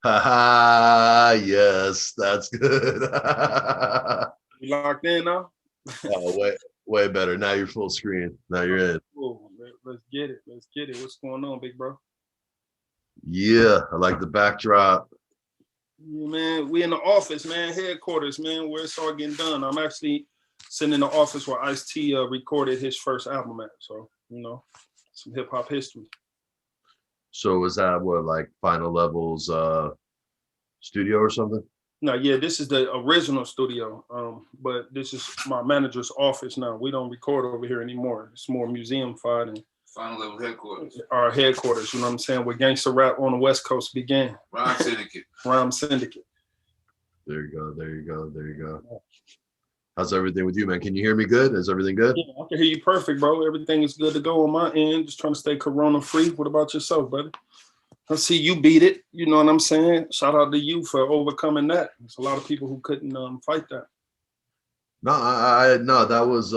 Haha, yes, that's good. You locked in now? Oh, way better. Now you're full screen. Now you're in. Cool. Let's get it. Let's get it. What's going on, big bro? Yeah, I like the backdrop. Yeah, man, we in the office, man, headquarters, man, where it's all getting done. I'm actually sitting in the office where Ice-T recorded his first album at. So, some hip hop history. So was that what, like Final Levels studio or something? No, yeah, this is the original studio, but this is my manager's office now. We don't record over here anymore. It's more museum-fied and Final Level headquarters. our headquarters, you know what I'm saying, where gangster rap on the West Coast began. Rhyme Syndicate. Rhyme Syndicate. There you go. There you go. There you go. How's everything with you, man? Can you hear me good? Is everything good? Yeah, I can hear you perfect, bro. Everything is good to go on my end. Just trying to stay corona free. What about yourself, buddy? I see you beat it. You know what I'm saying? Shout out to you for overcoming that. There's a lot of people who couldn't fight that. No, I no, that was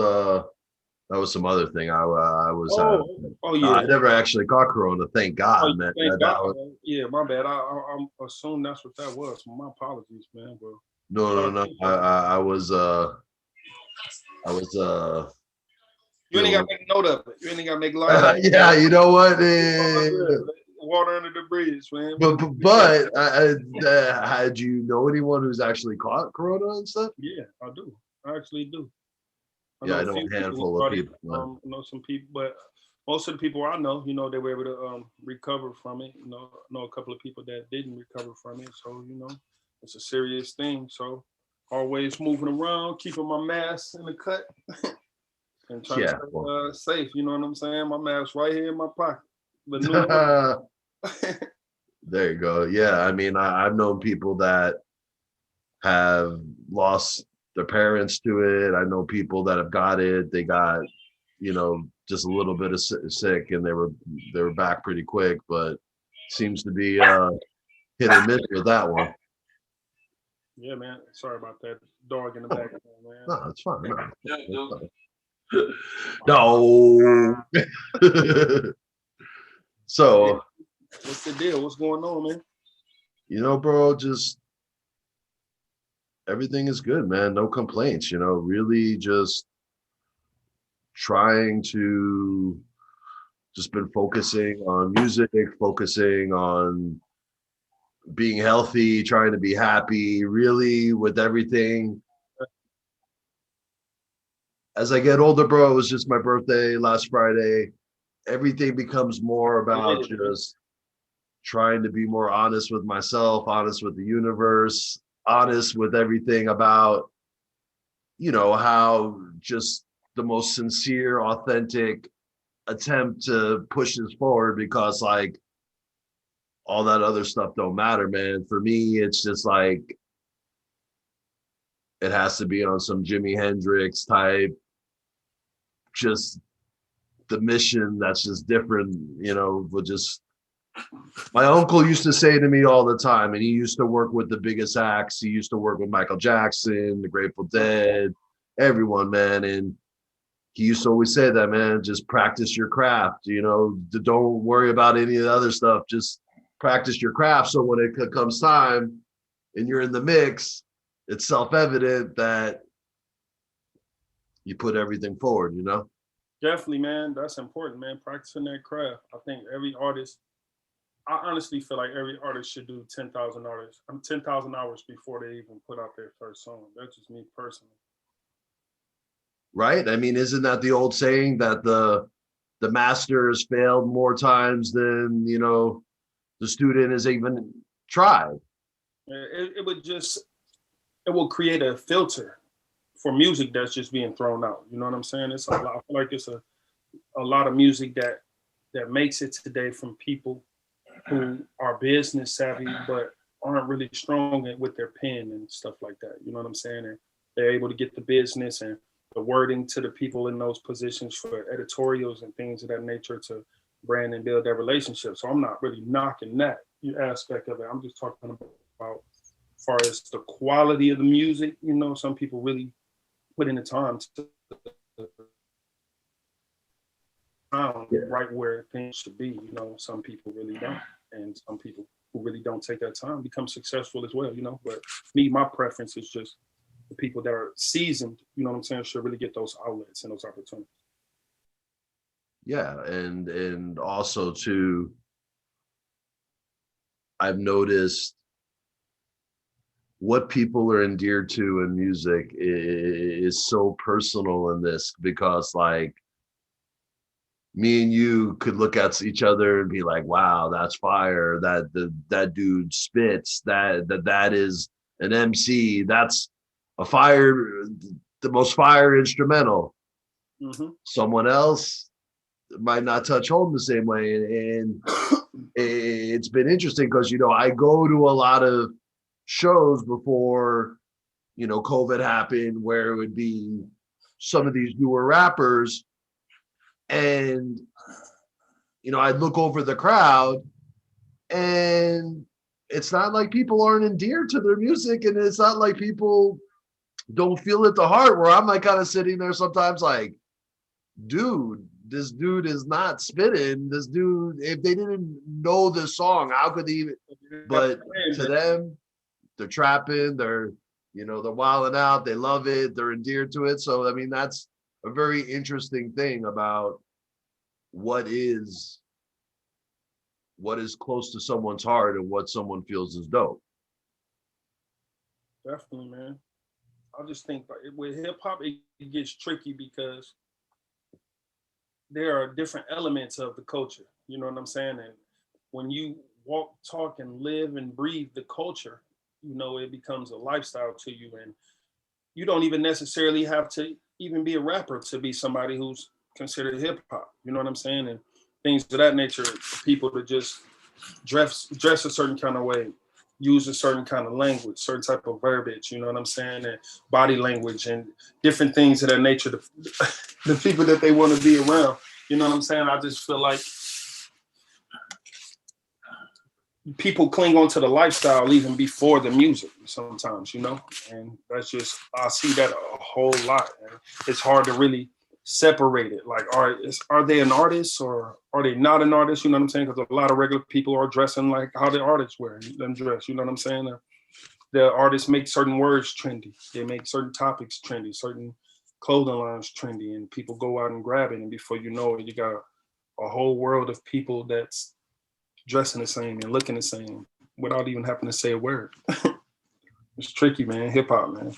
some other thing. I was no, Yeah. I never actually caught corona. Thank God, man. Thank That God, was, man. Yeah, my bad. I assumed that's what that was. My apologies, man, bro. no. I was You ain't dealing got to make note of it. You ain't got to make light of it. yeah, you know what? Water under the bridge, man. But had you know anyone who's actually caught corona and stuff? Yeah, I do. I actually do. I know a handful of people. I know some people, but most of the people I know, they were able to recover from it. I know a couple of people that didn't recover from it. So, it's a serious thing. So always moving around, keeping my mask in the cut and trying to stay safe. You know what I'm saying? My mask right here in my pocket. There you go. Yeah, I mean, I've known people that have lost their parents to it. I know people that have got it. They got, just a little bit of sick, and they were back pretty quick. But seems to be hit or miss with that one. Yeah, man. Sorry about that dog in the background, man. No, it's fine. No. So, what's the deal? What's going on, man? Bro, just everything is good, man. No complaints, really just trying to just been focusing on music, focusing on being healthy, trying to be happy, really with everything. As I get older, bro, it was just my birthday last Friday. Everything becomes more about just trying to be more honest with myself, honest with the universe, honest with everything about, how just the most sincere, authentic attempt to push this forward, because like all that other stuff don't matter, man. For me, it's just like it has to be on some Jimi Hendrix type, just the mission that's just different, with just my uncle used to say to me all the time, and he used to work with the biggest acts. He used to work with Michael Jackson, the Grateful Dead, everyone, man. And he used to always say that, man, just practice your craft, don't worry about any of the other stuff. Just practice your craft. So when it comes time and you're in the mix, it's self-evident that you put everything forward, Definitely, man. That's important, man. Practicing that craft. I think every artist, I honestly feel like every artist should do 10,000 hours before they even put out their first song. That's just me personally. Right? I mean, isn't that the old saying that the master has failed more times than, the student has even tried? It will create a filter for music that's just being thrown out. You know what I'm saying? It's a lot. I feel like it's a lot of music that makes it today from people who are business savvy but aren't really strong with their pen and stuff like that. You know what I'm saying? And they're able to get the business and the wording to the people in those positions for editorials and things of that nature to brand and build their relationship. So I'm not really knocking that aspect of it. I'm just talking about as far as the quality of the music. Some people really put in the time to right where things should be. Some people really don't, and some people who really don't take that time become successful as well, you know. But me, my preference is just the people that are seasoned, you know what I'm saying, should really get those outlets and those opportunities. Yeah, and also too, I've noticed what people are endeared to in music is so personal in this, because like me and you could look at each other and be like, wow, that's fire, that dude spits, that is an MC, that's a fire, the most fire instrumental. Mm-hmm. Someone else might not touch home the same way, and it's been interesting because, you know, I go to a lot of shows before, you know, COVID happened, where it would be some of these newer rappers, and, you know, I'd look over the crowd, and it's not like people aren't endeared to their music, and it's not like people don't feel it to heart, where I'm like kind of sitting there sometimes like, dude, this dude is not spitting. This dude, if they didn't know this song, how could they even? But to them, they're trapping, they're, you know, they're wilding out, they love it, they're endeared to it. So I mean, that's a very interesting thing about what is close to someone's heart and what someone feels is dope. Definitely, man. I just think like, with hip hop, it gets tricky because there are different elements of the culture. You know what I'm saying? And when you walk, talk, and live and breathe the culture, you know, it becomes a lifestyle to you. And you don't even necessarily have to even be a rapper to be somebody who's considered hip hop. You know what I'm saying? And things of that nature, people to just dress a certain kind of way, use a certain kind of language, certain type of verbiage, you know what I'm saying? And body language and different things of that nature, the people that they want to be around. You know what I'm saying? I just feel like people cling on to the lifestyle even before the music sometimes, you know? And that's just, I see that a whole lot. And it's hard to really separate it. Like, are they an artist or are they not an artist? You know what I'm saying? Because a lot of regular people are dressing like how the artists wear them dress. You know what I'm saying? The artists make certain words trendy. They make certain topics trendy, certain clothing lines trendy, and people go out and grab it. And before you know it, you got a whole world of people that's dressing the same and looking the same without even having to say a word. It's tricky, man. Hip hop, man.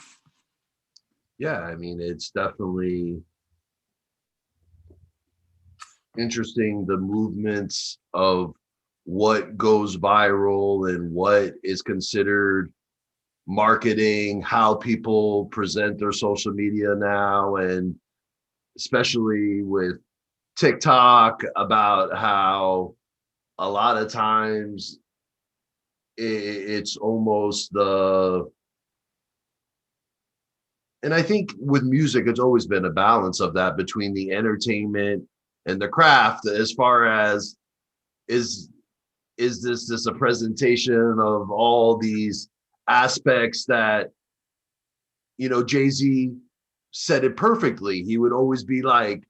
Yeah, I mean, it's definitely interesting, the movements of what goes viral and what is considered marketing, how people present their social media now, and especially with TikTok, about how a lot of times it's almost and I think with music, it's always been a balance of that between the entertainment and the craft, as far as is this a presentation of all these aspects that, you know, Jay-Z said it perfectly. He would always be like,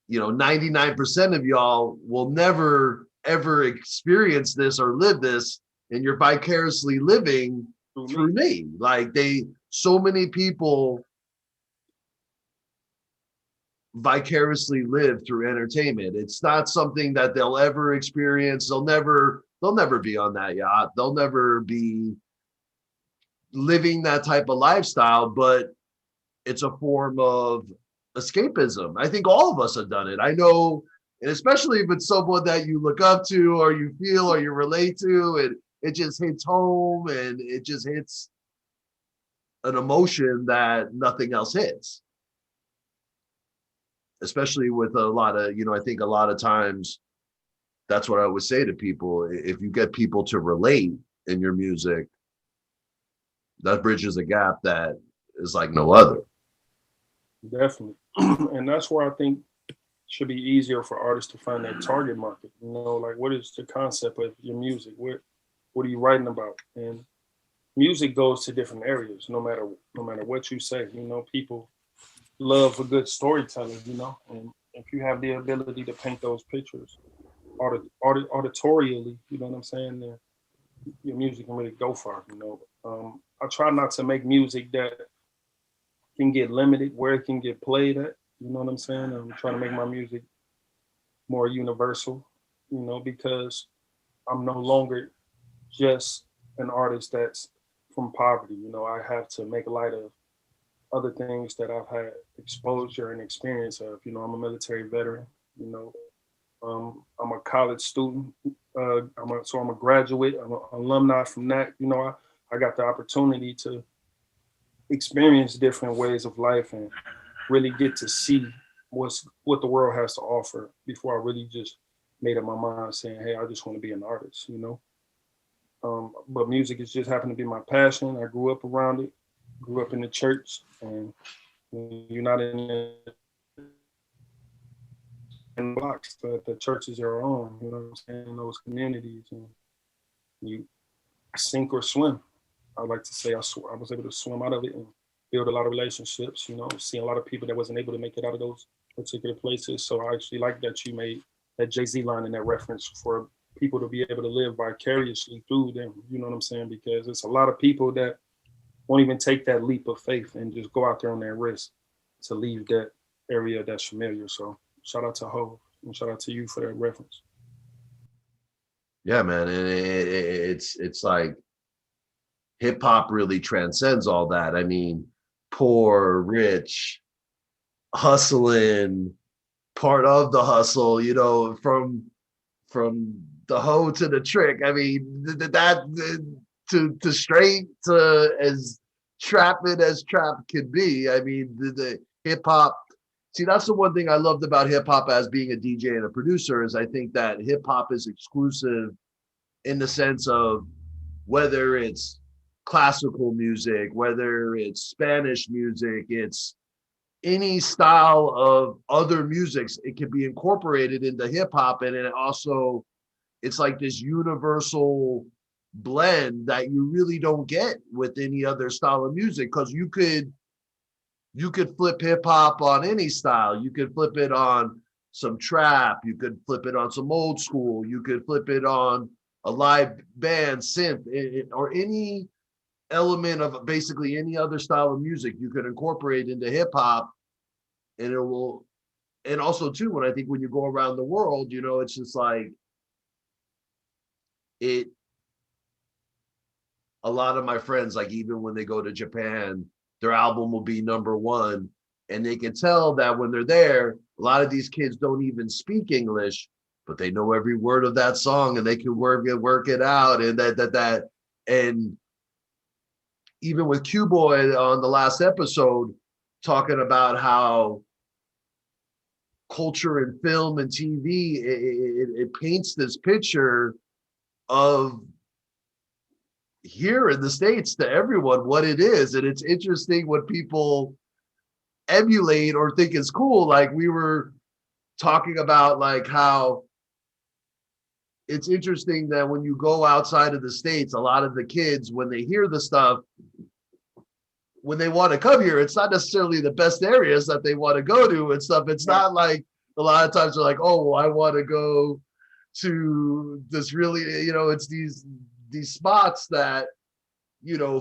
you know, 99% of y'all will never ever experience this or live this, and you're vicariously living through me. Like, so many people vicariously live through entertainment. It's not something that they'll ever experience. They'll never be on that yacht. They'll never be living that type of lifestyle, but it's a form of escapism. I think all of us have done it. I know, and especially if it's someone that you look up to or you feel or you relate to, and it just hits home, and it just hits an emotion that nothing else hits. Especially with a lot of, you know, I think a lot of times that's what I would say to people. If you get people to relate in your music, that bridges a gap that is like no other. Definitely. And that's where I think it should be easier for artists to find their target market. You know, like, what is the concept of your music? What are you writing about? And music goes to different areas, no matter what you say. You know, people love a good storytelling, you know, and if you have the ability to paint those pictures auditorially, you know what I'm saying, your music can really go far. I try not to make music that can get limited where it can get played at. You know what I'm saying? I'm trying to make my music more universal, because I'm no longer just an artist that's from poverty. I have to make light of other things that I've had exposure and experience of. I'm a military veteran. I'm a college student. I'm a graduate. I'm an alumni from that. I got the opportunity to experience different ways of life and really get to see what the world has to offer before I really just made up my mind saying, hey, I just want to be an artist. But music has just happened to be my passion. I grew up around it, grew up in the church, and when you're not in the blocks, but the churches are on, you know what I'm saying, in those communities, and you sink or swim. I like to say I was able to swim out of it and build a lot of relationships, seeing a lot of people that wasn't able to make it out of those particular places. So I actually like that you made that Jay-Z line in that reference for people to be able to live vicariously through them, you know what I'm saying? Because it's a lot of people that won't even take that leap of faith and just go out there on their risk to leave that area that's familiar. So shout out to Hov and shout out to you for that reference. Yeah, man, and it's like hip hop really transcends all that. I mean, poor, rich, hustling, part of the hustle, from the hoe to the trick. I mean, to straight to as trapping as trap can be. I mean, the hip hop. See, that's the one thing I loved about hip hop as being a DJ and a producer is I think that hip hop is exclusive in the sense of whether it's classical music, whether it's Spanish music, it's any style of other musics, it can be incorporated into hip hop. And it also, it's like this universal blend that you really don't get with any other style of music. Cause you could flip hip hop on any style. You could flip it on some trap. You could flip it on some old school. You could flip it on a live band synth or any element of basically any other style of music you could incorporate into hip hop, and it will. And also too, when you go around the world, it's just like it. A lot of my friends, like even when they go to Japan, their album will be #1, and they can tell that when they're there, a lot of these kids don't even speak English, but they know every word of that song and they can work it out, and that and even with Q-Boy on the last episode, talking about how culture and film and TV, it paints this picture of here in the States to everyone what it is. And it's interesting what people emulate or think is cool. Like we were talking about like how it's interesting that when you go outside of the States, a lot of the kids, when they hear the stuff, when they want to come here, it's not necessarily the best areas that they want to go to and stuff. It's not like a lot of times they're like, oh, well, I want to go to this really, it's these spots that,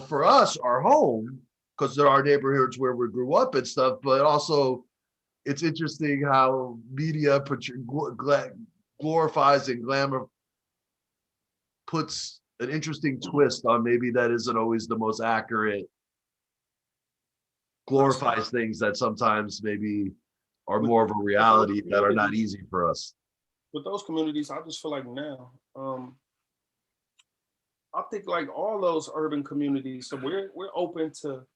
for us are home because there are neighborhoods where we grew up and stuff, but also it's interesting how media glorifies and glamour puts an interesting twist on maybe that isn't always the most accurate, glorifies things that sometimes maybe are more of a reality that are not easy for us. With those communities, I just feel like now, I think like all those urban communities, so we're open to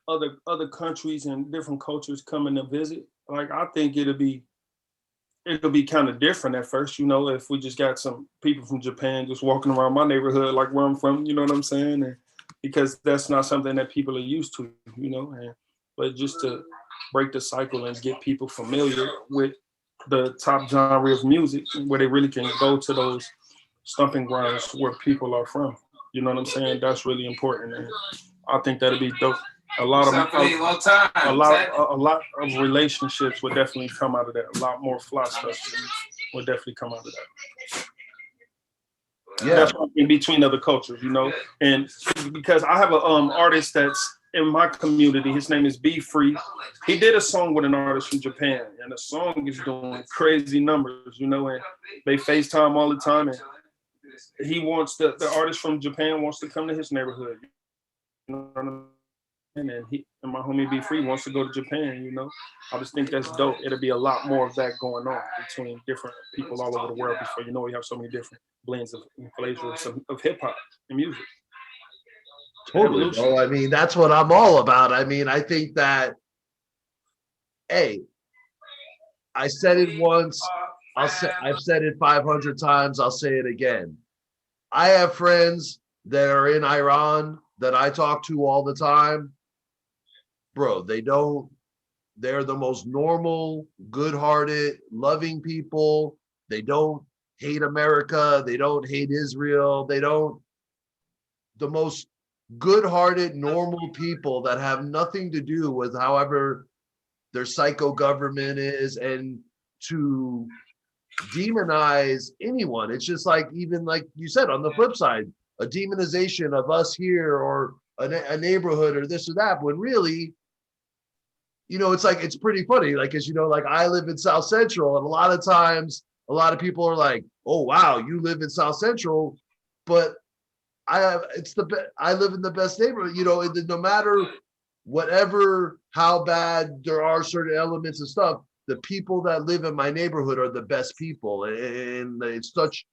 other countries and different cultures coming to visit. Like I think it'll be kind of different at first, if we just got some people from Japan just walking around my neighborhood, like where I'm from, you know what I'm saying? And because that's not something that people are used to, but just to break the cycle and get people familiar with the top genre of music where they really can go to those stomping grounds where people are from. You know what I'm saying? That's really important. And I think that'd be dope. A lot of relationships would definitely come out of that. A lot more fly stuff would definitely come out of that. Yeah. That's what in between other cultures, you know. And because I have a artist that's in my community, his name is Be Free. He did a song with an artist from Japan, and the song is doing crazy numbers, you know. And they FaceTime all the time, and he wants the artist from Japan wants to come to his neighborhood. You know what I mean? And he and my homie Be Free wants to go to Japan, you know. I just think that's dope. It'll be a lot more of that going on between different people all over the world. Before you know, we have so many different blends of flavors of hip hop and music. Totally, Evolution. bro. I mean, that's what I'm all about. I mean, I think that, hey, I said it once. I've said it 500 times. I'll say it again. I have friends that are in Iran that I talk to all the time. Bro, they're the most normal, good-hearted, loving people. They don't hate America. They don't hate Israel. The most good-hearted, normal people that have nothing to do with however their psycho government is, and to demonize anyone. It's just like, even like you said, on the flip side, a demonization of us here or a neighborhood or this or that, when really, you know, it's like, it's pretty funny. Like, as you know, like I live in South Central, and a lot of times, a lot of people are like, oh, wow, you live in South Central, but I live in the best neighborhood, you know, no matter whatever, how bad there are certain elements of stuff, the people that live in my neighborhood are the best people. And it's such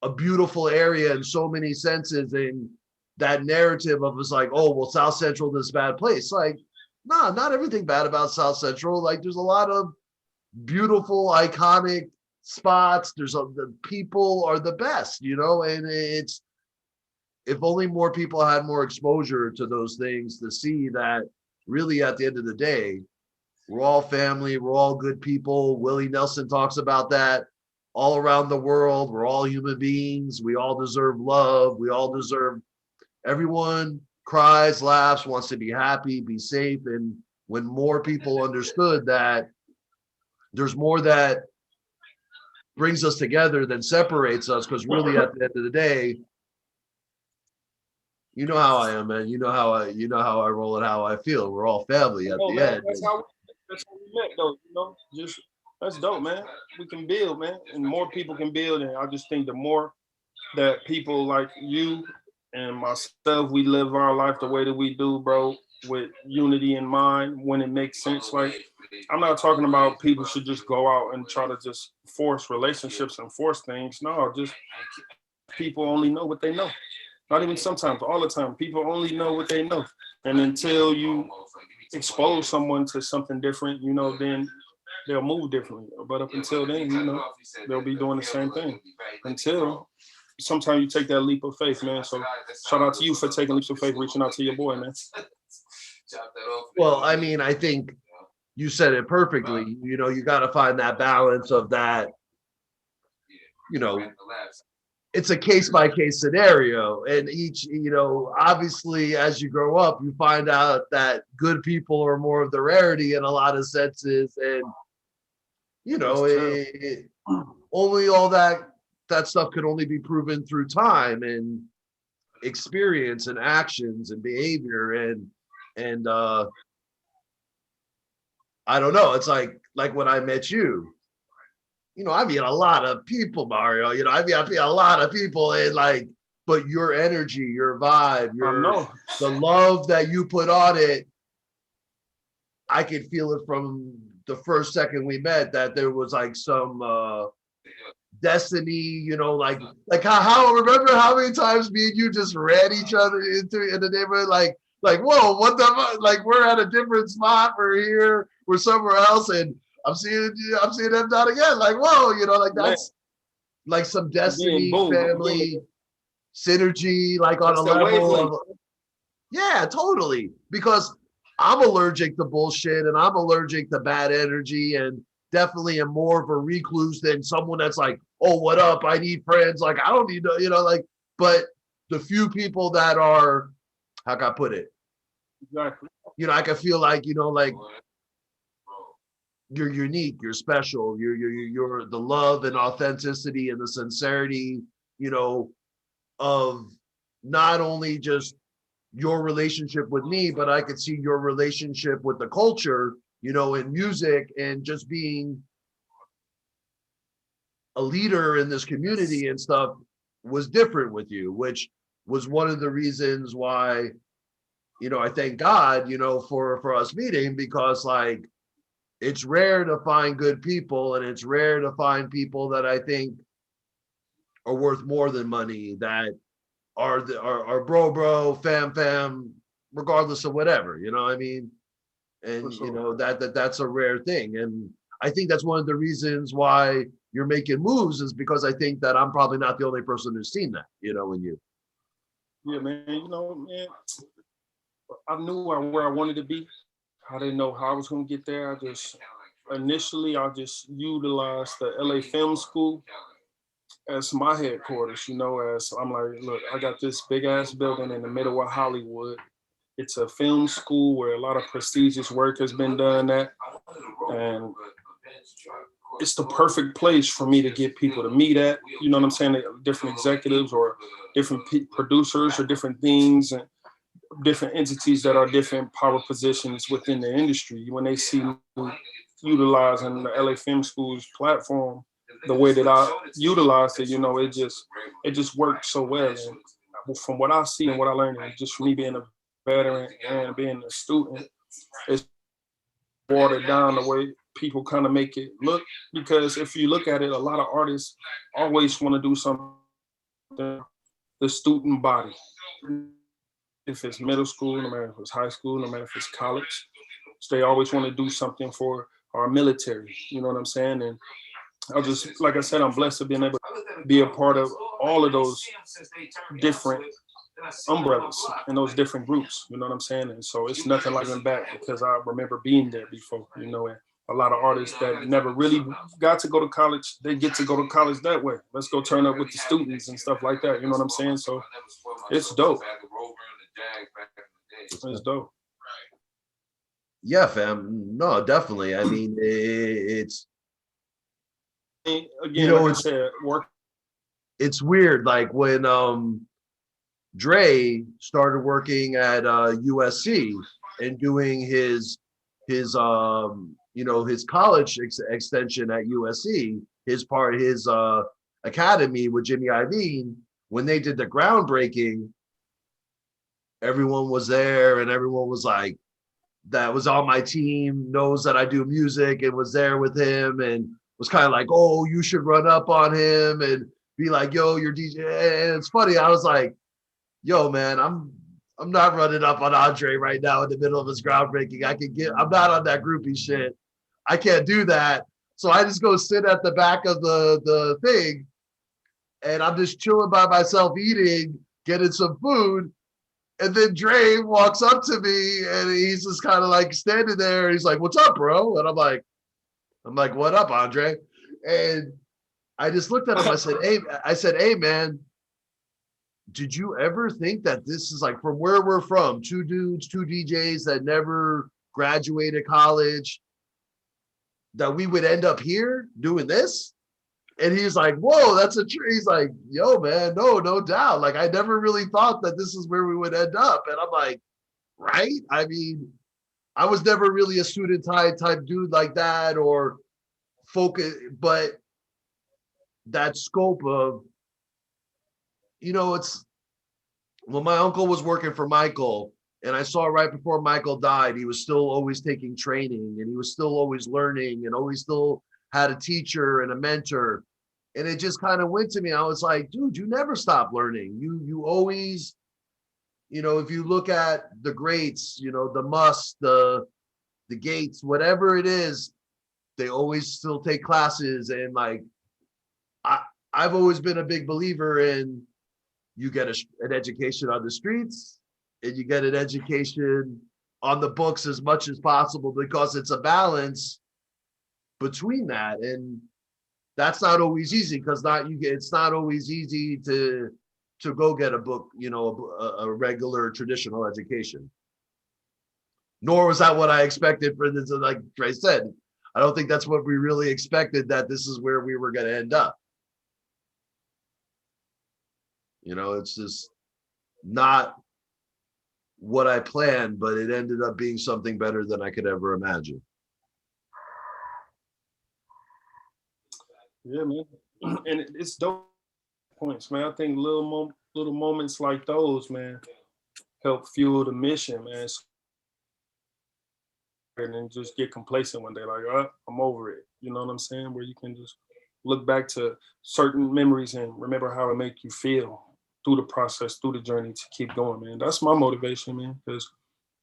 a beautiful area in so many senses. And that narrative of us like, oh, well, South Central is a bad place. Like, nah, not everything bad about South Central. Like, there's a lot of beautiful, iconic spots. The people are the best, you know, and it's, if only more people had more exposure to those things to see that really at the end of the day, we're all family, we're all good people. Willie Nelson talks about that all around the world. We're all human beings. We all deserve love. We all deserve, everyone cries, laughs, wants to be happy, be safe. And when more people understood that there's more that brings us together than separates us, because really at the end of the day, you know how I am, man. You know how I roll and how I feel. We're all family at the end. That's how we met, though. You know, just that's dope, man. We can build, man, and more people can build. And I just think the more that people like you and myself, we live our life the way that we do, bro, with unity in mind, when it makes sense. Like, I'm not talking about people should just go out and try to just force relationships and force things. No, just people only know what they know. Not even sometimes, all the time. People only know what they know. And until you expose someone to something different, you know, then they'll move differently. But up until then, you know, they'll be doing the same thing. Until sometimes you take that leap of faith, man. So shout out to you for taking leaps of faith, reaching out to your boy, man. Well, I mean, I think you said it perfectly. You know, you got to find that balance of that, you know, it's a case by case scenario. And each, you know, obviously as you grow up, you find out that good people are more of the rarity in a lot of senses. And, you know, only all that stuff can only be proven through time and experience and actions and behavior. And I don't know. It's like when I met you, you know, I meet a lot of people, Mario. You know, I meet a lot of people, and like, but your energy, your vibe, the love that you put on it, I could feel it from the first second we met, that there was like some destiny, you know, like how remember how many times me and you just ran each other in the neighborhood, like whoa, what the, like, we're at a different spot, we're here, we're somewhere else, and I'm seeing them down again. Like, whoa, you know, like that's like some destiny, family, synergy, like on a level of, yeah, totally. Because I'm allergic to bullshit and I'm allergic to bad energy, and definitely am more of a recluse than someone that's like, oh, what up? I need friends. Like, I don't need to, you know, like, but the few people that are, how can I put it? Exactly. You know, I can feel like, you know, like, you're unique, you're special, you're the love and authenticity and the sincerity you know, of not only just your relationship with me, but I could see your relationship with the culture, you know, in music, and just being a leader in this community and stuff was different with you, which was one of the reasons why, you know, I thank God, you know, for us meeting, because like it's rare to find good people, and it's rare to find people that I think are worth more than money, that are bro, fam, regardless of whatever, you know what I mean? And For you sure. know, that's a rare thing. And I think that's one of the reasons why you're making moves, is because I think that I'm probably not the only person who's seen that, you know, in you. Yeah, man. You know, man, I knew where I wanted to be. I didn't know how I was going to get there. Initially, I just utilized the LA Film School as my headquarters, you know, as I'm like, look, I got this big ass building in the middle of Hollywood. It's a film school where a lot of prestigious work has been done at. And it's the perfect place for me to get people to meet at, you know what I'm saying? Different executives or different producers or different things, and different entities that are different power positions within the industry. When they see me utilizing the LA Film School's platform the way that I utilized it, you know, it just worked so well. And from what I see and what I learned, and just from me being a veteran and being a student, it's watered down the way people kind of make it look. Because if you look at it, a lot of artists always want to do something the student body. If it's middle school, no matter if it's high school, no matter if it's college, so they always want to do something for our military. You know what I'm saying? And I just, like I said, I'm blessed to being able to be a part of all of those different umbrellas and those different groups. You know what I'm saying? And so it's nothing like going back, because I remember being there before. You know, and a lot of artists that never really got to go to college, they get to go to college that way. Let's go turn up with the students and stuff like that. You know what I'm saying? So it's dope. It's dope. Yeah, fam. No, definitely. I mean, it's, Again, you know, like I said, work. it's weird. Like when Dre started working at USC and doing his you know, his college extension at USC, his academy with Jimmy Iovine, when they did the groundbreaking, everyone was there, and everyone was like, that was on my team, knows that I do music, and was there with him, and was kind of like, oh, you should run up on him and be like, yo, you're DJ. And it's funny, I was like, yo, man, I'm not running up on Andre right now in the middle of his groundbreaking. I'm not on that groupie shit. I can't do that. So I just go sit at the back of the thing, and I'm just chilling by myself, eating, getting some food. And then Dre walks up to me, and he's just kind of like standing there. He's like, what's up, bro? And I'm like, what up, Andre? And I just looked at him. I said, hey, man, did you ever think that this is like, from where we're from, two dudes, two DJs that never graduated college, that we would end up here doing this? And he's like, whoa, that's a tree. He's like, yo, man, no doubt. Like, I never really thought that this is where we would end up. And I'm like, right? I mean, I was never really a student type dude like that, or focus, but that scope of, you know, it's when my uncle was working for Michael, and I saw right before Michael died, he was still always taking training, and he was still always learning, and always still had a teacher and a mentor. And it just kind of went to me. I was like, dude, you never stop learning. You always, you know, if you look at the greats, you know, the Musk, the Gates, whatever it is, they always still take classes. And like, I've always been a big believer in, you get an education on the streets, and you get an education on the books as much as possible, because it's a balance between that. And that's not always easy, because it's not always easy to go get a book, you know, a regular traditional education. Nor was that what I expected for this. Like Trey said, I don't think that's what we really expected, that this is where we were going to end up. You know, it's just not what I planned, but it ended up being something better than I could ever imagine. Yeah, man. And it's dope points, man. I think little moments like those, man, help fuel the mission, man. And then just get complacent one day, like, I'm over it. You know what I'm saying? Where you can just look back to certain memories and remember how it make you feel through the process, through the journey to keep going, man. That's my motivation, man. Because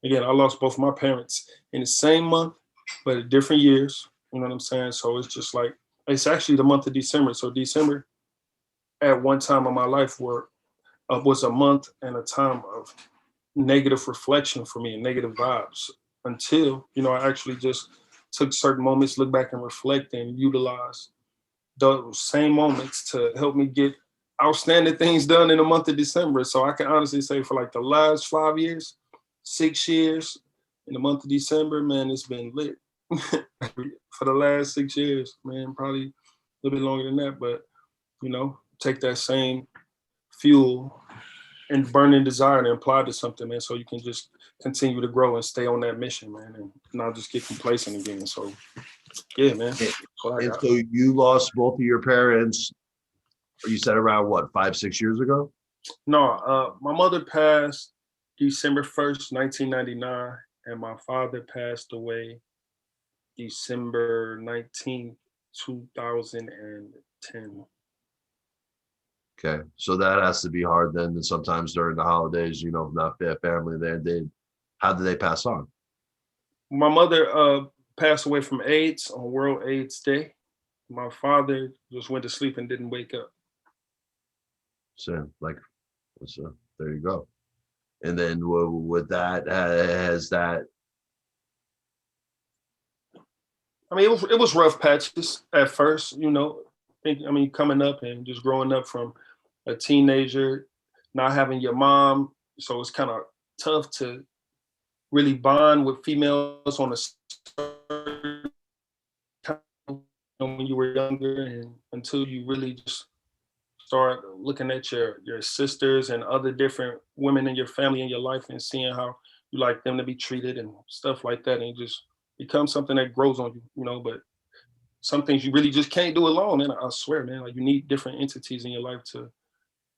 again, I lost both my parents in the same month, but at different years. You know what I'm saying? So it's just like, it's actually the month of December. So December at one time of my life was a month and a time of negative reflection for me and negative vibes until, I actually just took certain moments, look back and reflect and utilize those same moments to help me get outstanding things done in the month of December. So I can honestly say for like the last 5 years, 6 years in the month of December, man, it's been lit. For the last 6 years, man, probably a little bit longer than that, but take that same fuel and burning desire and apply to something, man, so you can just continue to grow and stay on that mission, man, and not just get complacent again. So yeah, man. And so you lost both of your parents, or you said around what, 5-6 years ago? No, my mother passed December 1st, 1999, and my father passed away December 19th, 2010. Okay, so that has to be hard then. And sometimes during the holidays, not family there. How did they pass on? My mother passed away from AIDS on World AIDS Day. My father just went to sleep and didn't wake up. So there you go. And then with that, has that? I mean, it was rough patches at first, coming up and just growing up from a teenager, not having your mom. So it's kind of tough to really bond with females on a certain time when you were younger, and until you really just start looking at your sisters and other different women in your family in your life and seeing how you like them to be treated and stuff like that, and it just becomes something that grows on you, but some things you really just can't do alone, and I swear, man, like you need different entities in your life to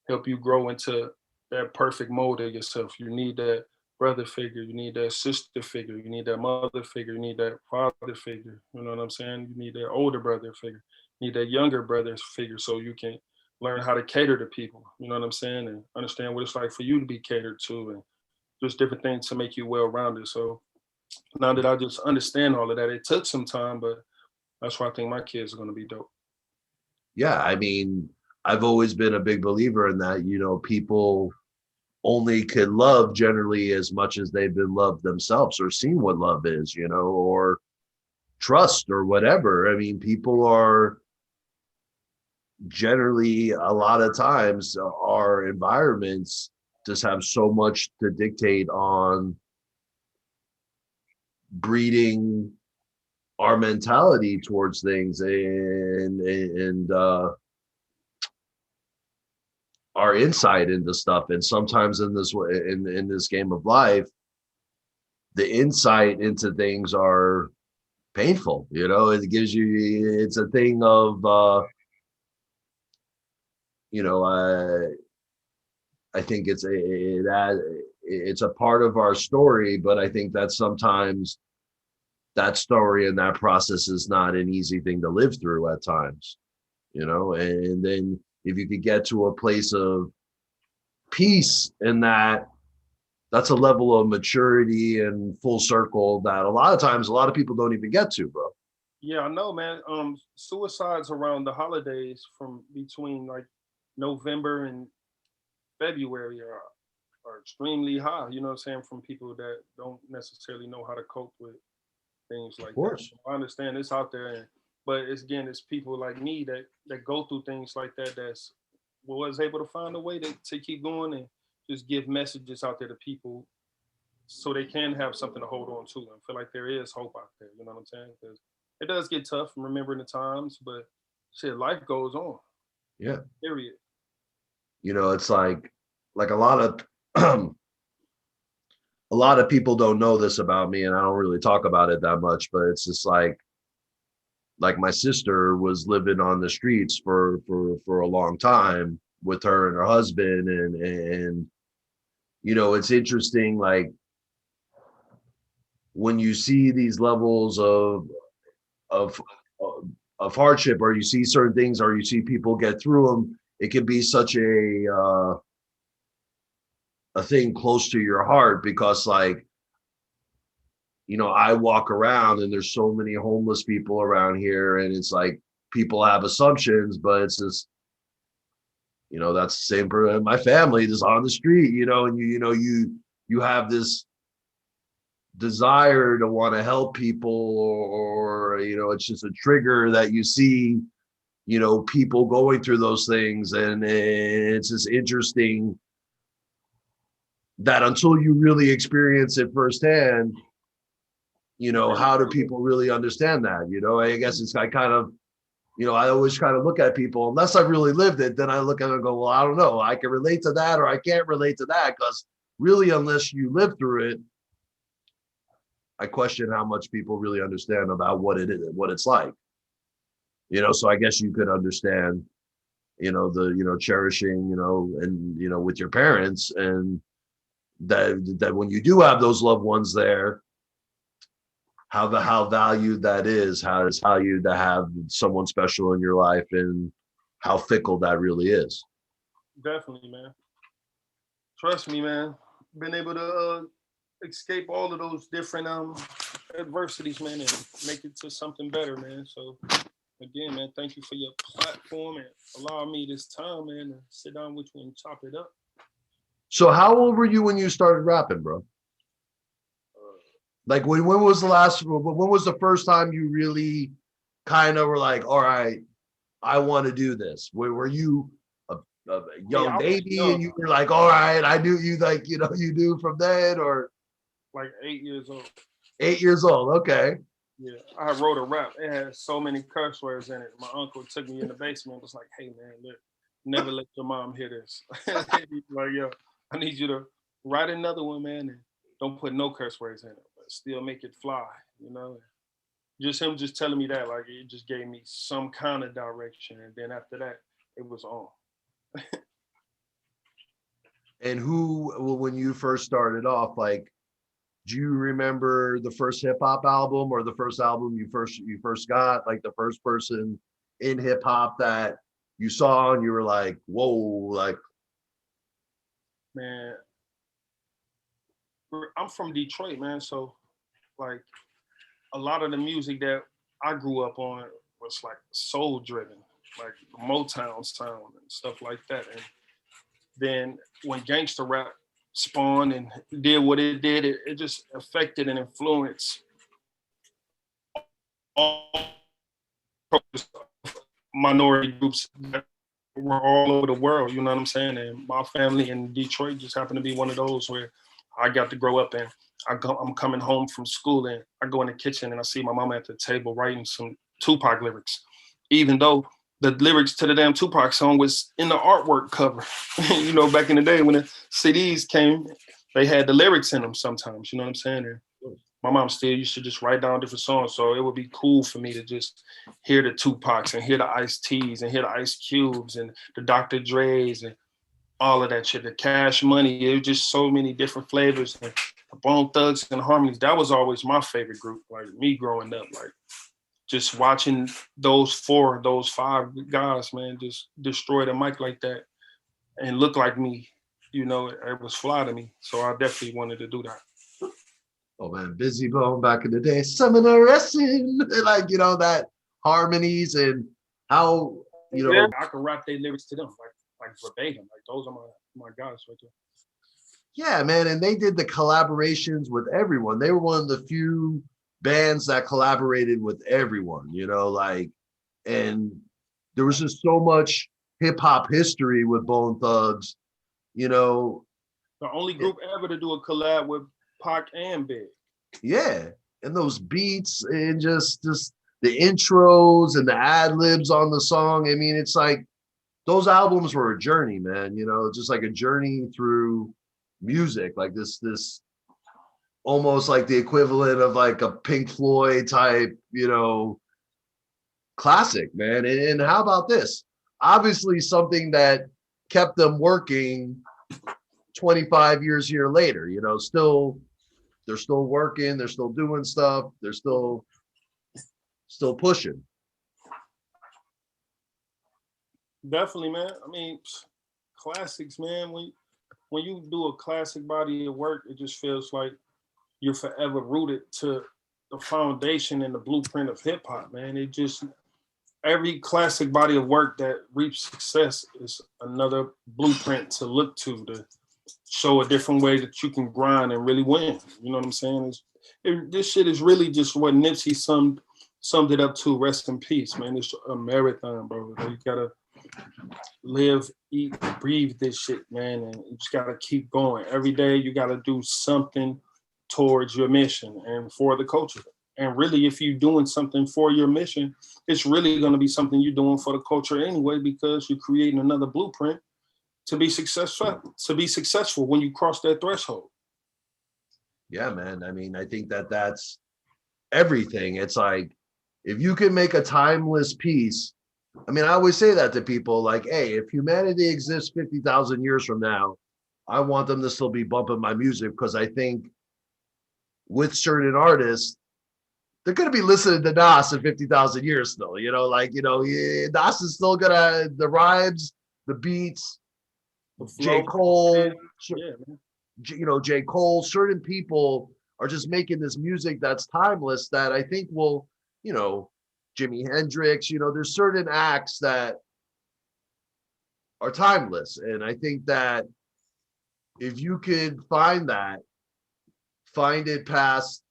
help you grow into that perfect mold of yourself. You need that brother figure, you need that sister figure, you need that mother figure, you need that father figure. You know what I'm saying? You need that older brother figure, you need that younger brother figure, so you can learn how to cater to people. You know what I'm saying? And understand what it's like for you to be catered to, and just different things to make you well-rounded. So now that I just understand all of that, it took some time, but that's why I think my kids are going to be dope. Yeah, I mean, I've always been a big believer in that. People only can love generally as much as they've been loved themselves or seen what love is, or trust or whatever. I mean, people are generally, a lot of times, our environments just have so much to dictate on breeding our mentality towards things and our insight into stuff. And sometimes in this way, in this game of life, the insight into things are painful. It gives you, it's a thing of I think it's a part of our story, but I think that sometimes that story and that process is not an easy thing to live through at times, and then if you could get to a place of peace in that, that's a level of maturity and full circle that a lot of times, a lot of people don't even get to, bro. Yeah, I know, man. Suicides around the holidays from between like November and February are extremely high, you know what I'm saying, from people that don't necessarily know how to cope with things like that. So I understand it's out there, but it's people like me that go through things like that was able to find a way to keep going and just give messages out there to people so they can have something to hold on to and feel like there is hope out there. You know what I'm saying? Because it does get tough remembering the times, but shit, life goes on. Yeah. Period. it's like a lot of a lot of people don't know this about me, and I don't really talk about it that much, but it's just like my sister was living on the streets for a long time with her and her husband, and it's interesting, like when you see these levels of of hardship, or you see certain things, or you see people get through them, it can be such a thing close to your heart, because like I walk around and there's so many homeless people around here, and it's like people have assumptions, but it's just that's the same for my family that's on the street, and you have this desire to want to help people, or it's just a trigger that you see people going through those things, and it's just interesting that until you really experience it firsthand, how do people really understand that? I guess it's I kind of I always kind of look at people, unless I've really lived it, then I look at it and go, well, I don't know, I can relate to that or I can't relate to that, because really, unless you live through it, I question how much people really understand about what it is, what it's like. So I guess you could understand, the cherishing, and with your parents, and that when you do have those loved ones there, how valued that is, how it's valued to have someone special in your life, and how fickle that really is. Definitely, man. Trust me, man. Been able to escape all of those different adversities, man, and make it to something better, man. So again, man, thank you for your platform and allowing me this time, man, to sit down with you and chop it up. So how old were you when you started rapping, bro? Like when was the first time you really kind of were like, all right, I want to do this? Were you a young baby young, and you were like, all right, I knew you, like, you do from then, or like 8 years old? 8 years old, okay. Yeah, I wrote a rap. It had so many curse words in it. My uncle took me in the basement and was like, hey, man, look, never let your mom hear this. Like, yo, I need you to write another one, man, and don't put no curse words in it, but still make it fly, Just him just telling me that, like, it just gave me some kind of direction. And then after that, it was on. And when you first started off, like, do you remember the first hip hop album, or the first album you first got, like the first person in hip hop that you saw and you were like, whoa, like? Man, I'm from Detroit, man. So like a lot of the music that I grew up on was like soul driven, like Motown sound and stuff like that. And then when gangster rap spawned and did what it did, it just affected and influenced all minority groups that were all over the world, you know what I'm saying? And my family in Detroit just happened to be one of those where I got to grow up in. I'm coming home from school and I go in the kitchen and I see my mama at the table writing some Tupac lyrics, even though the lyrics to the damn Tupac song was in the artwork cover. Back in the day when the CDs came, they had the lyrics in them sometimes, you know what I'm saying? And my mom still used to just write down different songs. So it would be cool for me to just hear the Tupacs and hear the Ice-T's and hear the Ice Cubes and the Dr. Dre's and all of that shit, the Cash Money. It was just so many different flavors. And the Bone Thugs and Harmonies, that was always my favorite group, like me growing up, like just watching those 5 guys, man, just destroy the mic like that and look like me, it was fly to me. So I definitely wanted to do that. Oh man, Busy Bone back in the day, summoner wrestling, like, that harmonies and how, Yeah, I can rap their lyrics to them, like verbatim. Like those are my guys right there. Yeah, man, and they did the collaborations with everyone. They were one of the few bands that collaborated with everyone, like, and there was just so much hip hop history with Bone Thugs, The only group ever to do a collab with Pac and Big. Yeah, and those beats and just the intros and the ad libs on the song. I mean, it's like those albums were a journey, man, you know, just like a journey through music, like this almost like the equivalent of like a Pink Floyd type, you know, classic, man. And how about this? Obviously something that kept them working 25 years here later, you know, they're still working, they're still doing stuff, they're still pushing. Definitely, man. I mean, classics, man. When you do a classic body of work, it just feels like you're forever rooted to the foundation and the blueprint of hip hop, man. It just every classic body of work that reaps success is another blueprint to look to show a different way that you can grind and really win. You know what I'm saying? This shit is really just what Nipsey summed it up to. Rest in peace, man. It's a marathon, bro. You gotta live, eat, breathe this shit, man, and you just gotta keep going. Every day you gotta do something towards your mission and for the culture. And really, if you're doing something for your mission, it's really gonna be something you're doing for the culture anyway, because you're creating another blueprint to be successful when you cross that threshold. Yeah, man. I mean, I think that's everything. It's like if you can make a timeless piece. I mean, I always say that to people, like, hey, if humanity exists 50,000 years from now, I want them to still be bumping my music, because I think with certain artists, they're going to be listening to Nas in 50,000 years still, you know, like, you know, Nas is still gonna, the rhymes, the beats, J. Cole, Yeah, man. you know, J. Cole, certain people are just making this music that's timeless that I think will, you know, Jimi Hendrix, you know, there's certain acts that are timeless. And I think that if you could find it past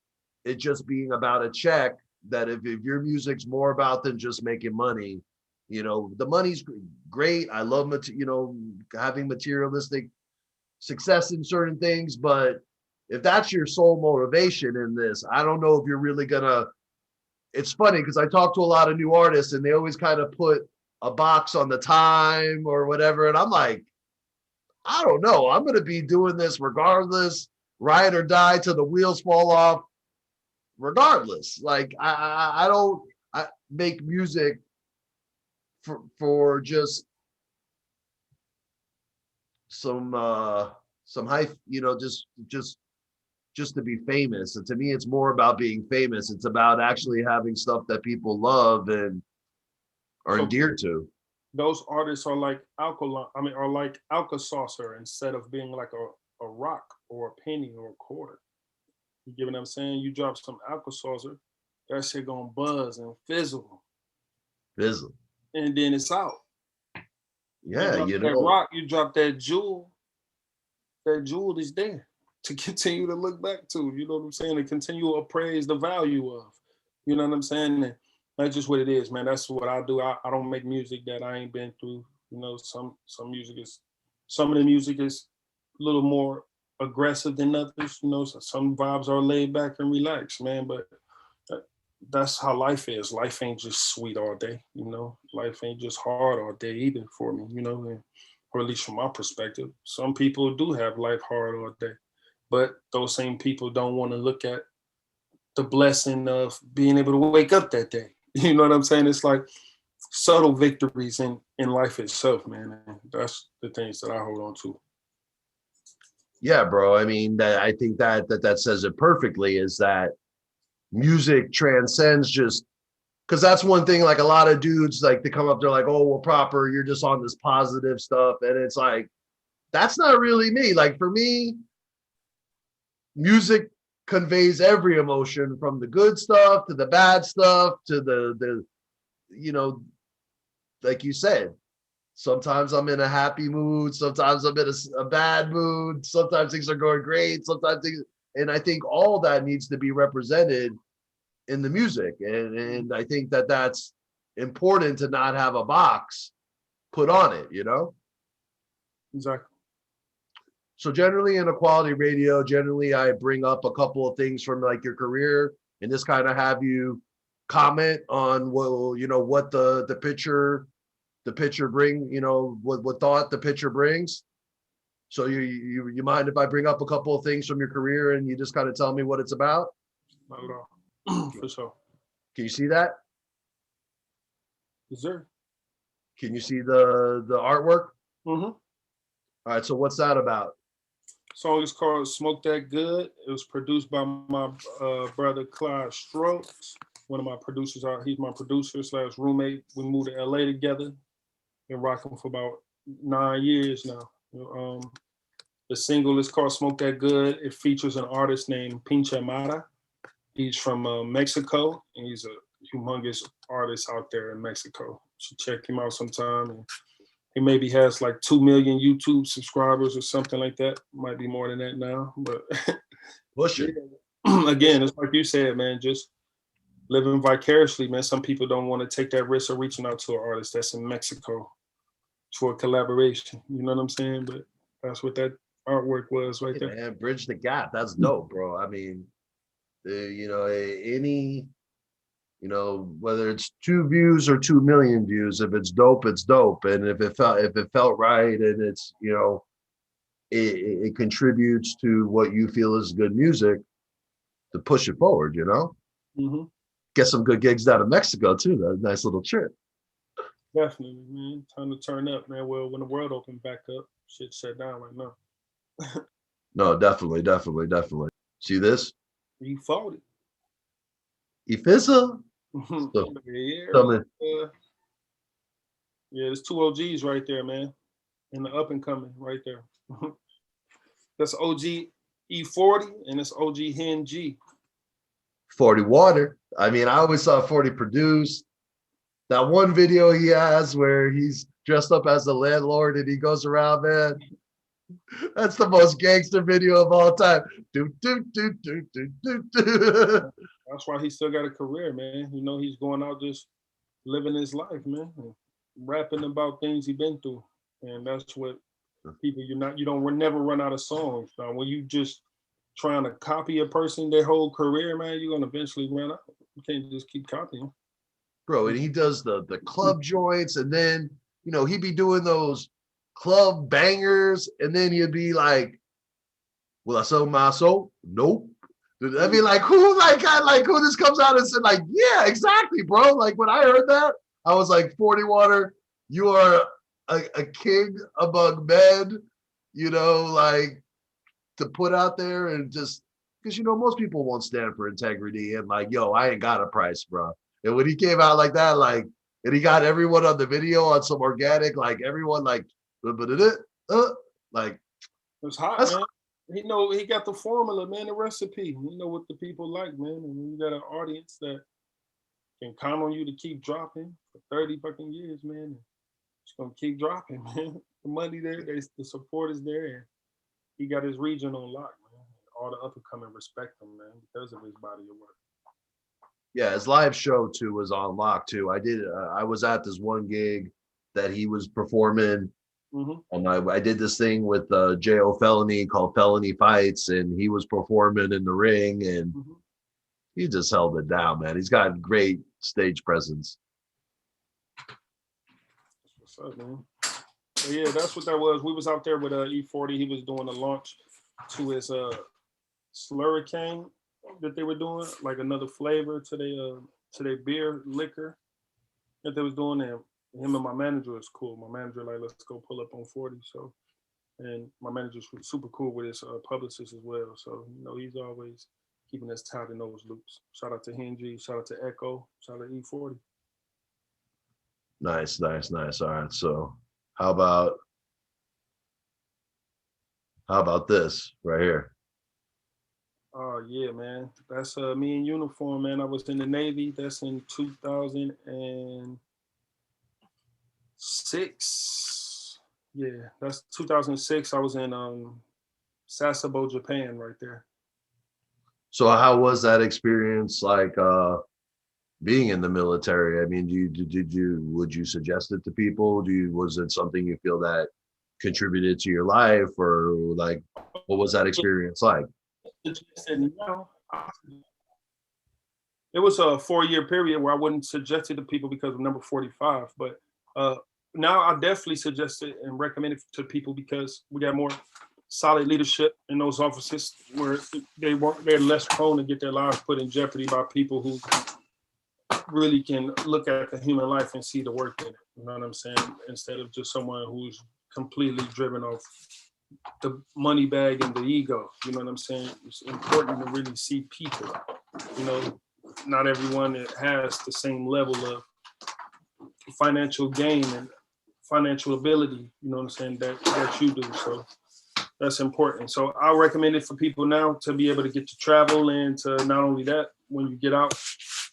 it just being about a check, that if your music's more about than just making money, you know, the money's great. I love, you know, having materialistic success in certain things, but if that's your sole motivation in this, I don't know if you're really gonna. It's funny because I talk to a lot of new artists and they always kind of put a box on the time or whatever, and I'm like, I don't know. I'm gonna be doing this regardless, ride or die till the wheels fall off, regardless. Like I don't make music for just some hype, you know, just to be famous. And to me, it's more about being famous. It's about actually having stuff that people love and are endeared to. Those artists are like are like AlkaSaucer instead of being like a rock or a penny or a quarter. You get what I'm saying? You drop some AlkaSaucer, that shit gonna buzz and fizzle. Fizzle. And then it's out. Yeah, you know. That rock, you drop that jewel is there to continue to look back to. You know what I'm saying? To continue to appraise the value of. You know what I'm saying? And that's just what it is, man. That's what I do. I don't make music that I ain't been through. You know, some of the music is a little more aggressive than others. You know, so some vibes are laid back and relaxed, man. But that's how life is. Life ain't just sweet all day, you know. Life ain't just hard all day either for me, you know, or at least from my perspective. Some people do have life hard all day, but those same people don't want to look at the blessing of being able to wake up that day. You know what I'm saying? It's like subtle victories in life itself, man. And that's the things that I hold on to. Yeah, bro. I mean, I think that says it perfectly, is that music transcends just, because that's one thing, like a lot of dudes, like they come up, they're like, oh, well, proper, you're just on this positive stuff. And it's like, that's not really me. Like for me, music conveys every emotion, from the good stuff to the bad stuff to the you know, like you said, sometimes I'm in a happy mood, sometimes I'm in a bad mood, sometimes things are going great, sometimes things, and I think all that needs to be represented in the music. And I think that's important, to not have a box put on it, you know? Exactly. So generally in a quality radio, generally I bring up a couple of things from like your career and just kind of have you comment on, well, you know, what the picture the picture bring, you know, what thought the picture brings. So you mind if I bring up a couple of things from your career and you just kind of tell me what it's about? Not at all. For sure. Can you see that? Yes, sir. Can you see the artwork? Mm-hmm. All right, so what's that about? Song is called "Smoke That Good." It was produced by my brother Clyde Strokes, one of my producers. He's my producer / roommate. We moved to LA together. Been rocking for about 9 years now. The single is called "Smoke That Good." It features an artist named Pinche Mara. He's from Mexico, and he's a humongous artist out there in Mexico. You should check him out sometime. And he maybe has like 2 million YouTube subscribers or something like that. Might be more than that now, but Push it. again, it's like you said, man, just living vicariously, man. Some people don't want to take that risk of reaching out to an artist that's in Mexico for a collaboration. You know what I'm saying? But that's what that artwork was right there. Man, bridge the gap. That's dope, bro. I mean, you know, any, you know, whether it's 2 views or 2 million views, if it's dope, it's dope. And if it felt right, and it's, you know, it contributes to what you feel is good music, to push it forward, you know. Mm-hmm. Get some good gigs out of Mexico too. That's a nice little trip. Definitely, man. Time to turn up, man. Well, when the world opened back up, shit shut down right now. No, definitely. See this? You fought it. Ifisa? So, Yeah, tell me. yeah, there's 2 OGs right there, man. And the up and coming right there. That's OG E40 and it's OG Hen Gee. 40 Water. I mean, I always saw 40 produce. That one video he has where he's dressed up as the landlord and he goes around, man. That's the most gangster video of all time. Do, do, do, do, do, do, do. That's why he still got a career, man. You know, he's going out just living his life, man. And rapping about things he's been through. And that's what people, you don't never run out of songs. Now, when you just trying to copy a person their whole career, man, you're gonna eventually run out. You can't just keep copying. Bro, and he does the club joints, and then, you know, he'd be doing those club bangers, and then he'd be like, will I sell my soul? Nope. I mean, like, who this comes out and said, like, yeah, exactly, bro. Like, when I heard that, I was like, 40 Water, you are a king among men, you know, like, to put out there, and just because, you know, most people won't stand for integrity, and like, yo, I ain't got a price, bro. And when he came out like that, like, and he got everyone on the video on some organic, like, everyone like, like, it's hot, man. He got the formula, man, the recipe. You know what the people like, man. And when you got an audience that can count on you to keep dropping for 30 fucking years, man, it's gonna keep dropping, man. The money there, the support is there, and he got his region on lock, man. All the up and coming respect him, man, because of his body of work. yeah, his live show too was on lock too. I was at this one gig that he was performing. I did this thing with J.O. Felony called Felony Fights, and he was performing in the ring, and he just held it down, man. He's got great stage presence. What's up, man? But yeah, that's what that was. We was out there with E40. He was doing a launch to his Slurricane that they were doing, like another flavor to their beer liquor that they was doing. And him and my manager was cool. My manager like, let's go pull up on 40. So, and my manager's super cool with his publicist as well. So, you know, he's always keeping us tied in those loops. Shout out to Hen Gee, shout out to Echo, shout out to E40. Nice. All right. So how about this right here? Oh yeah, man. That's me in uniform, man. I was in the Navy. That's in 2006. Yeah, that's 2006. I was in Sasebo, Japan, right there. So how was that experience, like being in the military? I mean, would you suggest it to people? Was it something you feel that contributed to your life, or like, what was that experience like? It was a 4-year period where I wouldn't suggest it to people because of number 45, but now I definitely suggest it and recommend it to people because we got more solid leadership in those offices where they're less prone to get their lives put in jeopardy by people who really can look at the human life and see the work in it. You know what I'm saying? Instead of just someone who's completely driven off the money bag and the ego. You know what I'm saying? It's important to really see people. You know, not everyone has the same level of financial gain and financial ability, you know what I'm saying, that you do. So that's important. So I recommend it for people now to be able to get to travel, and to not only that, when you get out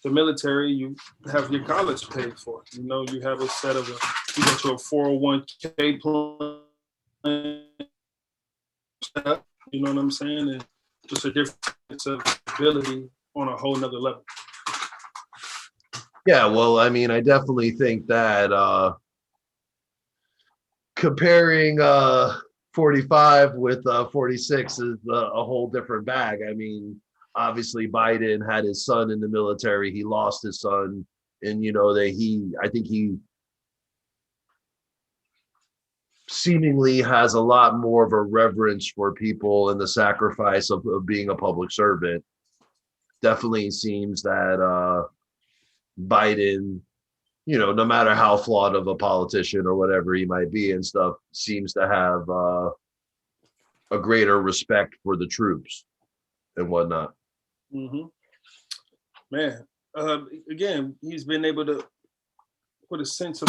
the military, you have your college paid for. You know, you have a set of you got your 401k plan, you know what I'm saying? And just a difference of ability on a whole nother level. Yeah, well, I mean, I definitely think that comparing 45 with 46 is a whole different bag. I mean, obviously Biden had his son in the military. He lost his son, and you know that I think he seemingly has a lot more of a reverence for people and the sacrifice of being a public servant. Definitely seems that Biden, you know, no matter how flawed of a politician or whatever he might be and stuff, seems to have a greater respect for the troops and whatnot. Mm-hmm. Man, again, he's been able to put a sense of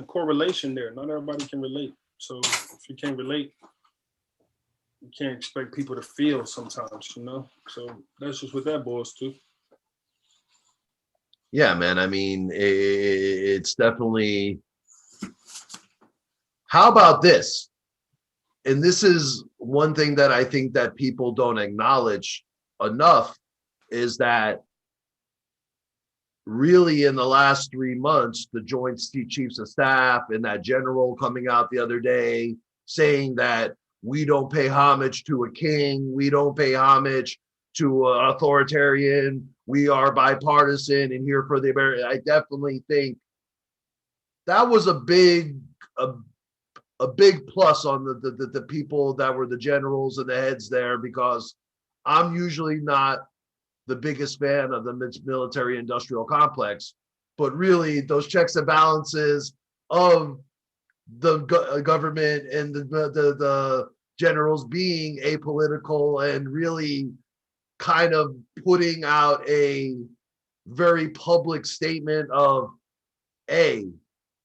correlation there. Not everybody can relate. So if you can't relate, you can't expect people to feel sometimes, you know? So that's just what that boils to. Yeah, man. I mean, it's definitely. How about this? And this is one thing that I think that people don't acknowledge enough, is that really in the last 3 months, the Joint Chiefs of Staff and that general coming out the other day saying that we don't pay homage to a king, we don't pay homage to an authoritarian, we are bipartisan and here for the American. I definitely think that was a big plus on the people that were the generals and the heads there, because I'm usually not the biggest fan of the military industrial complex, but really those checks and balances of the government and the generals being apolitical and really kind of putting out a very public statement of, A,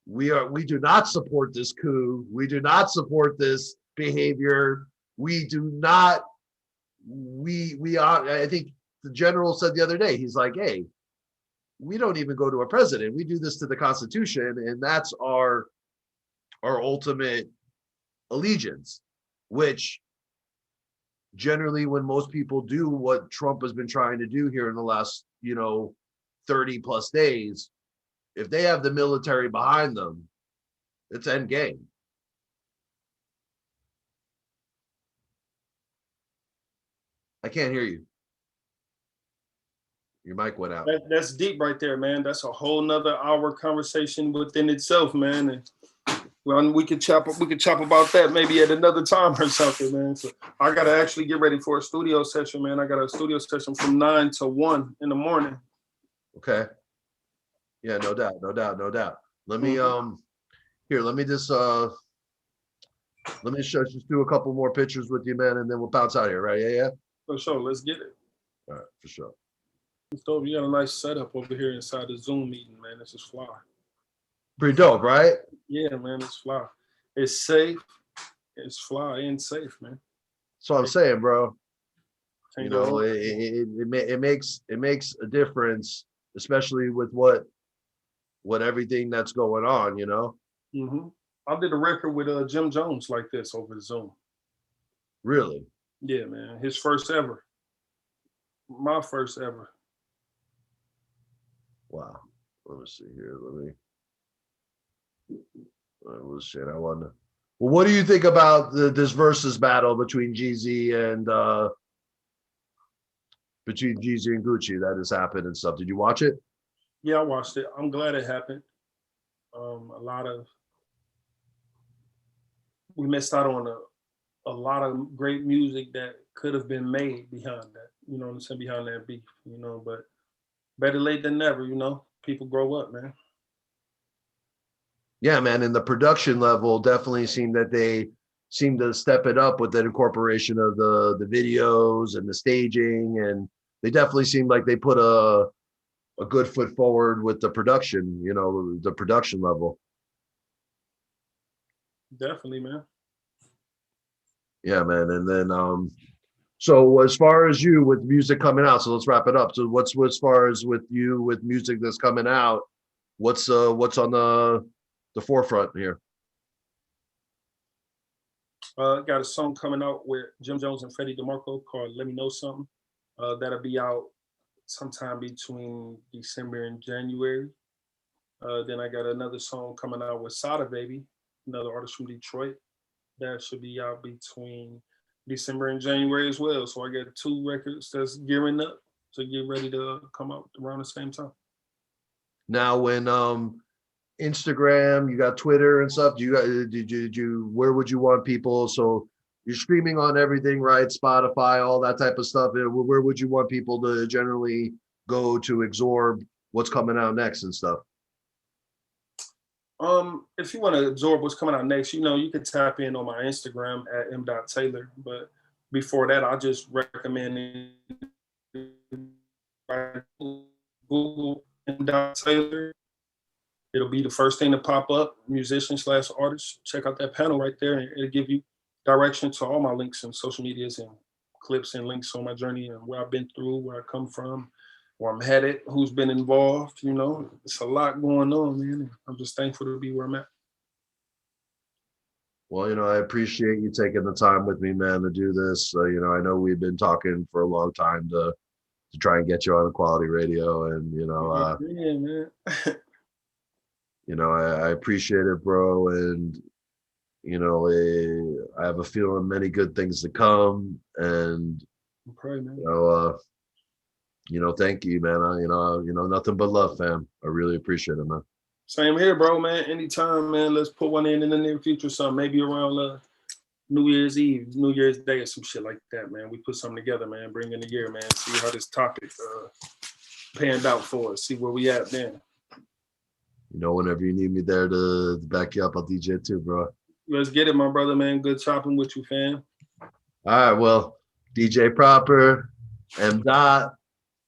we do not support this coup. We do not support this behavior. We do not, we are, I think the general said the other day, he's like, hey, we don't even go to a president. We do this to the Constitution, and that's our ultimate allegiance, which generally when most people do what Trump has been trying to do here in the last, 30 plus days, if they have the military behind them, it's end game. I can't hear you. Your mic went out. That's deep right there, man. That's a whole nother hour conversation within itself, man. And well, we could chop about that maybe at another time or something, man. So I gotta actually get ready for a studio session, man. I got a studio session from 9 to 1 in the morning. Okay. Yeah, no doubt. Let me let me just do a couple more pictures with you, man, and then we'll bounce out here, right? Yeah. For sure, let's get it. All right, for sure. So you got a nice setup over here inside the Zoom meeting, man. This is fly. Pretty dope, right? Yeah, man, it's fly. It's safe. It's fly and safe, man. That's what I'm saying, bro. Can't You know, it makes a difference, especially with what everything that's going on, you know. Mm-hmm. I did a record with Jim Jones like this over the Zoom. Really? Yeah, man. His first ever. My first ever. Wow. Let me see here. Well, shit, I wonder. Well, what do you think about this versus battle between Jeezy and Gucci that has happened and stuff? Did you watch it? Yeah, I watched it. I'm glad it happened. A lot of we missed out on a lot of great music that could have been made behind that. You know what I'm saying? Behind that beef, you know. But better late than never, you know. People grow up, man. Yeah, man. And the production level definitely seemed that they seemed to step it up with the incorporation of the videos and the staging, and they definitely seemed like they put a good foot forward with the production, you know, the production level. Definitely, man. Yeah, man. And then so as far as you with music coming out, so let's wrap it up. So what's as far as with you with music that's coming out, what's on the forefront here? Got a song coming out with Jim Jones and Freddie DeMarco called "Let Me Know Something." That'll be out sometime between December and January. Then I got another song coming out with Sada Baby, another artist from Detroit. That should be out between December and January as well. So I got 2 records that's gearing up to get ready to come out around the same time. Now, when Instagram, you got Twitter and stuff. Do you got did you where would you want people? So you're streaming on everything, right? Spotify, all that type of stuff. Where would you want people to generally go to absorb what's coming out next and stuff? If you want to absorb what's coming out next, you know, you can tap in on my Instagram at m.taylor. But before that, I just recommend Google m.taylor. It'll be the first thing to pop up, musician/artist. Check out that panel right there, and it'll give you direction to all my links and social medias and clips and links on my journey and where I've been through, where I come from, where I'm headed, who's been involved. You know, it's a lot going on, man. I'm just thankful to be where I'm at. Well, you know, I appreciate you taking the time with me, man, to do this. You know, I know we've been talking for a long time to try and get you on a quality radio, and you know, yeah, man. you know, I appreciate it, bro, and you know, I have a feeling many good things to come, and Okay, man. you know, thank you, man. You know, nothing but love, fam. I really appreciate it, man. Same here, bro, man. Anytime, man. Let's put one in the near future, something maybe around New Year's Eve, New Year's Day, or some shit like that, man. We put something together, man. Bring in the year, man. See how this topic panned out for us. See where we at then. You know, whenever you need me there to back you up, I'll DJ too, bro. Let's get it, my brother, man. Good chopping with you, fam. All right, well, DJ Proper, M. Dot.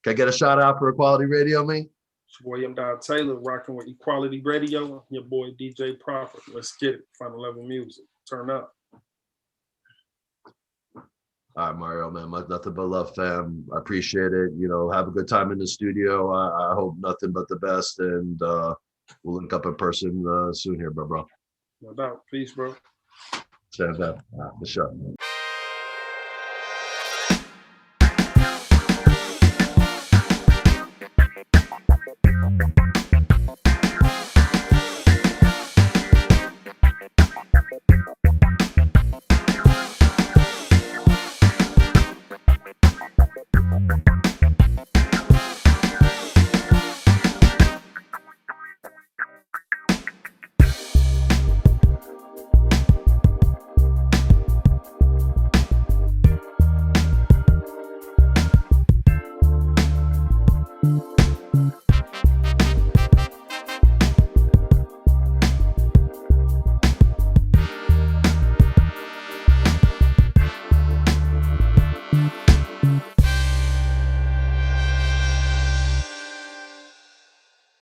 Can I get a shout out for Equality Radio, man? It's your boy M. Taylor rocking with Equality Radio. Your boy DJ Proper. Let's get it. Final level music. Turn up. All right, Mario, man. Nothing but love, fam. I appreciate it. You know, have a good time in the studio. I hope nothing but the best, and we'll link up in person soon here, bro. No doubt. Peace, bro. Stand up. For sure.